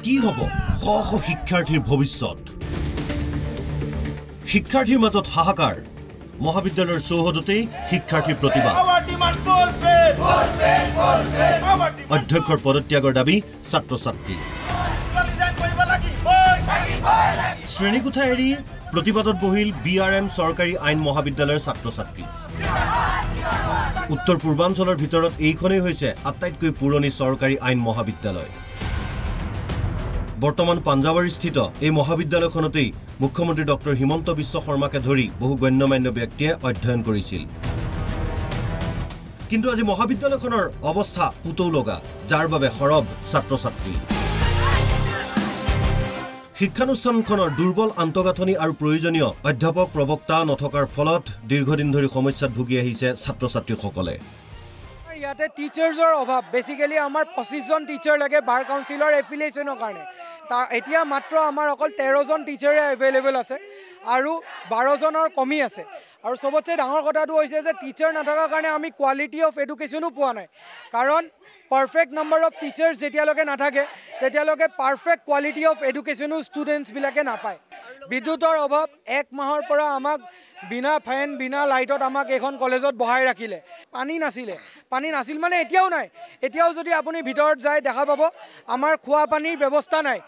কি হ'ব শ শ শিক্ষাৰ্থীৰ ভৱিষ্যত শিক্ষাৰ্থীৰ মাজত হাহাকাৰ মহাবিদ্যালয়ৰ চৌহদতেই শিক্ষাৰ্থীৰ প্ৰতিবাদ অধ্যক্ষৰ পদত্যাগৰ দাবী ছাত্ৰ ছাত্ৰী শ্ৰেণীকোঠা এৰি প্ৰতিবাদত বহিল BRM চৰকাৰী আইন মহাবিদ্যালয়ৰ ছাত্ৰ ছাত্ৰী উত্তৰ পূৰ্বাঞ্চলৰ ভিতৰত এইখনেই হৈছে আটাইতকৈ পুৰণি চৰকাৰী আইন মহাবিদ্যালয় বৰ্তমান পাঞ্জাৱাৰীস্থিত এই মহাবিদ্যালয়খনতেই মুখ্যমন্ত্ৰী ডক্টৰ হিমন্ত বিশ্ব শৰ্মাকে ধৰি বহু গণ্যমান্য ব্যক্তিয়ে অধ্যয়ন কৰিছিল কিন্তু আজি মহাবিদ্যালয়খনৰ অৱস্থা পুতৌ লগা যাৰ বাবে সৰব ছাত্ৰ ছাত্ৰী শিক্ষানুষ্ঠানখনৰ দুৰ্বল আন্তঃগাঁথনি আৰু প্ৰয়োজনীয় অধ্যাপক প্ৰবক্তা নথকাৰ ফলত দীৰ্ঘদিন ধৰি সমস্যাত ভুগি আহিছে ছাত্ৰ ছাত্ৰীসকলে ইয়াতে টিচাৰ্ছৰ অভাৱ বেসিক্যালি আমাৰ 25 জন টিচাৰ লাগে বাৰ কাউন্সিলৰ এফিলিয়েশনৰ কাৰণে এতিয়া মাত্ৰ আমাৰ অকল 13 জন টিচাৰে এভেইলেবল আছে আৰু 12 জনৰ কমি আছে আৰু সবতছে ডাঙৰ কথাটো হৈছে যে টিচাৰ নথকাৰ কাৰণে আমি কোৱালিটি অফ এডুকেশ্যনো পোৱা নাই কাৰণ পাৰফেক্ট নাম্বাৰ অফ টিচাৰ্ছ যেতিয়ালৈকে নাথাকে তেতিয়ালৈকে পাৰফেক্ট কোৱালিটি অফ এডুকেশ্যনো ষ্টুডেণ্টছবিলাকে নাপায় বিদ্যুতৰ অভাৱ এক মাহৰ পৰা আমাক বিনা ফেন বিনা লাইটত আমাক এখন কলেজত বহাই ৰাখিলে পানী নাছিল মানে এতিয়াও নাই এতিয়াও যদি আপুনি ভিতৰত যায় দেখা পাব আমাৰ খোৱা পানীৰ ব্যৱস্থা নাই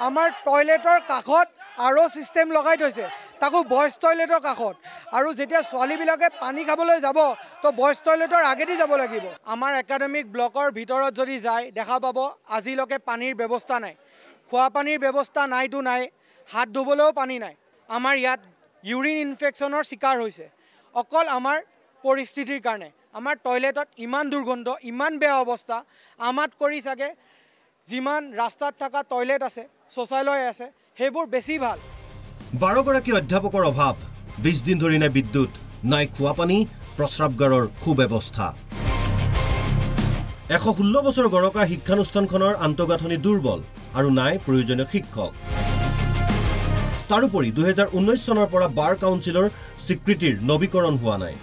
আমাৰ টয়লেটৰ কাষত আৰু সিস্টেম লগাই থৈছে তাকো বয়জ টয়লেটৰ কাষত আৰু যেতিয়া ছোৱালীবিলাকে পানী খাবলৈ যাব তো বয়জ টয়লেটৰ আগেদি যাব লাগিব আমাৰ একাডেমিক ব্লকৰ ভিতৰত যদি যায় দেখা পাব আজিলৈকে পানীৰ ব্যৱস্থা নাই খোৱা পানীৰ ব্যৱস্থা নাইতো নাই হাত ধুবলৈও পানী নাই আমাৰ ইয়াত ইউৰিন ইনফেকশনৰ শিকাৰ হৈছে অকল আমাৰ পৰিস্থিতিৰ কাৰণে আমাৰ টয়লেটত ইমান দুৰ্গন্ধ ইমান বেয়া অৱস্থা আমাত কৰি চাগে যিমান ৰাস্তাত থকা টয়লেট আছে শৌচালয় আছে সেইবোৰ বেছি ভাল 12 গৰাকী অধ্যাপকৰ অভাৱ 20 দিন ধৰি নাই বিদ্যুৎ নাই খোৱা পানী প্ৰস্ৰাৱগাৰৰ সুব্যৱস্থা 116 বছৰ গৰকা শিক্ষানুষ্ঠানখনৰ আন্তঃগাঁথনি দুৰ্বল আৰু নাই প্ৰয়োজনীয় শিক্ষক তাৰোপৰি 2019 চনৰ পৰা বাৰ কাউন্সিলৰ স্বীকৃতিৰ নৱীকৰণ হোৱা নাই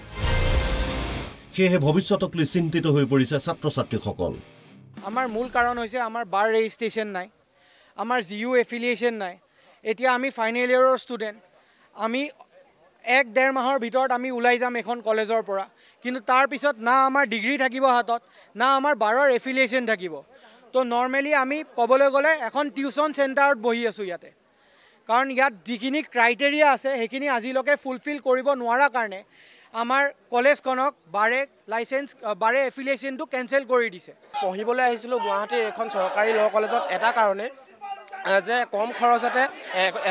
সেয়ে ভৱিষ্যতক লৈ চিন্তিত হৈ পৰিছে ছাত্ৰ ছাত্ৰীসকল আমাৰ মূল কাৰণ হৈছে আমাৰ বাৰ ৰেজিষ্ট্ৰেচন নাই আমাৰ জিইউ এফিলিয়েশন নাই এতিয়া আমি ফাইনেল ইয়াৰৰ ষ্টুডেণ্ট আমি 1-1.5 মাহৰ ভিতৰত আমি ওলাই যাম এখন কলেজৰ পৰা কিন্তু তাৰ পিছত না আমাৰ ডিগ্ৰী থাকিব হাতত না আমাৰ বাৰৰ এফিলিয়েশন থাকিব তো নৰ্মেলি আমি ক'বলৈ গ'লে এখন টিউচন চেণ্টাৰত বহি আছোঁ ইয়াতে কাৰণ ইয়াত যিখিনি ক্ৰাইটেৰিয়া আছে সেইখিনি আজিলৈকে ফুলফিল কৰিব নোৱাৰা কাৰণে আমাৰ কলেজখনক বাৰে এফিলিয়েশনটো কেনসেল কৰি দিছে পঢ়িবলৈ আহিছিলোঁ গুৱাহাটীৰ এখন চৰকাৰী ল কলেজত এটা কাৰণে যে কম খৰচতে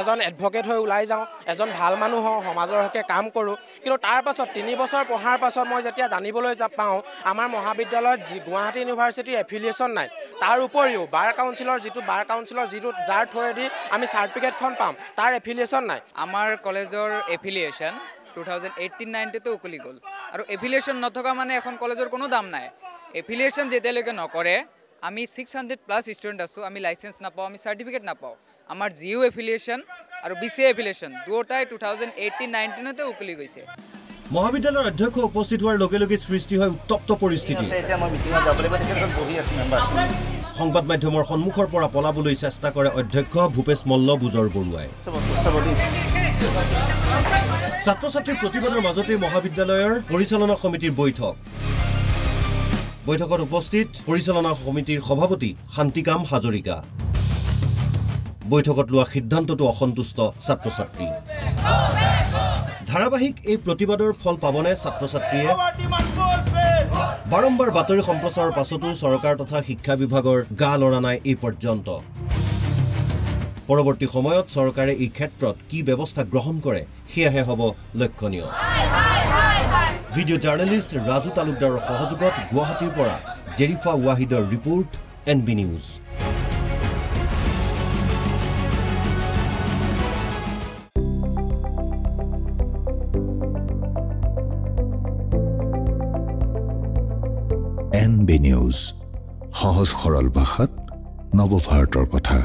এজন এডভকেট হৈ ওলাই যাওঁ এজন ভাল মানুহ হওঁ সমাজৰ হকে কাম কৰোঁ কিন্তু তাৰ পাছত 3 বছৰ পঢ়াৰ পাছত মই যেতিয়া জানিবলৈ পাওঁ আমাৰ মহাবিদ্যালয়ত গুৱাহাটী ইউনিভাৰ্চিটিৰ এফিলিয়েশ্যন নাই তাৰ উপৰিও বাৰ কাউন্সিলৰ যিটো যাৰ থ্ৰুৱেদি আমি চাৰ্টিফিকেটখন পাম তাৰ এফিলিয়েশ্যন নাই আমাৰ কলেজৰ এফিলিয়েশ্যন 2018-19 তে উকলি গ'ল আৰু এফিলিয়েশ্যন নথকা মানে এখন কলেজৰ কোনো দাম নাই এফিলিয়েশ্যন যেতিয়ালৈকে নকৰে আমি 600+ ষ্টুডেণ্ট আছোঁ আমি লাইসেন্স নাপাওঁ আমি চাৰ্টিফিকেট নাপাওঁ আমাৰ জিইউ এফিলিয়েশ্যন আৰু BCA এফিলিয়েশ্যন দুয়োটাই 2018-19 তে উকলি গৈছে মহাবিদ্যালয়ৰ অধ্যক্ষ উপস্থিত হোৱাৰ লগে লগে সৃষ্টি হয় উত্তপ্ত পৰিস্থিতি সংবাদ মাধ্যমৰ সন্মুখৰ পৰা পলাবলৈ চেষ্টা কৰে অধ্যক্ষ ভূপেশ মল্ল বুজৰ বৰুৱাই ছাত্ৰ ছাত্ৰীৰ প্ৰতিবাদৰ মাজতে মহাবিদ্যালয়ৰ পৰিচালনা সমিতিৰ বৈঠকত উপস্থিত পৰিচালনা সমিতিৰ সভাপতি শান্তিকাম হাজৰিকা বৈঠকত লোৱা সিদ্ধান্তটো অসন্তুষ্ট ছাত্ৰ ছাত্ৰী ধাৰাবাহিক এই প্ৰতিবাদৰ ফল পাবনে ছাত্ৰ ছাত্ৰীয়ে বাৰম্বাৰ বাতৰি সম্প্ৰচাৰৰ পাছতো চৰকাৰ তথা শিক্ষা বিভাগৰ গা লৰা নাই এই পৰ্যন্ত পৰৱৰ্তী সময়ত চৰকাৰে এই ক্ষেত্ৰত কি ব্যৱস্থা গ্ৰহণ কৰে সেয়াহে হ'ব লক্ষণীয় ভিডিঅ' জাৰ্নেলিষ্ট ৰাজু তালুকদাৰৰ সহযোগত গুৱাহাটীৰ পৰা জেৰিফা ৱাহিদৰ report NB news NB news সহজ সৰল ভাষাত নৱভাৰতৰ কথা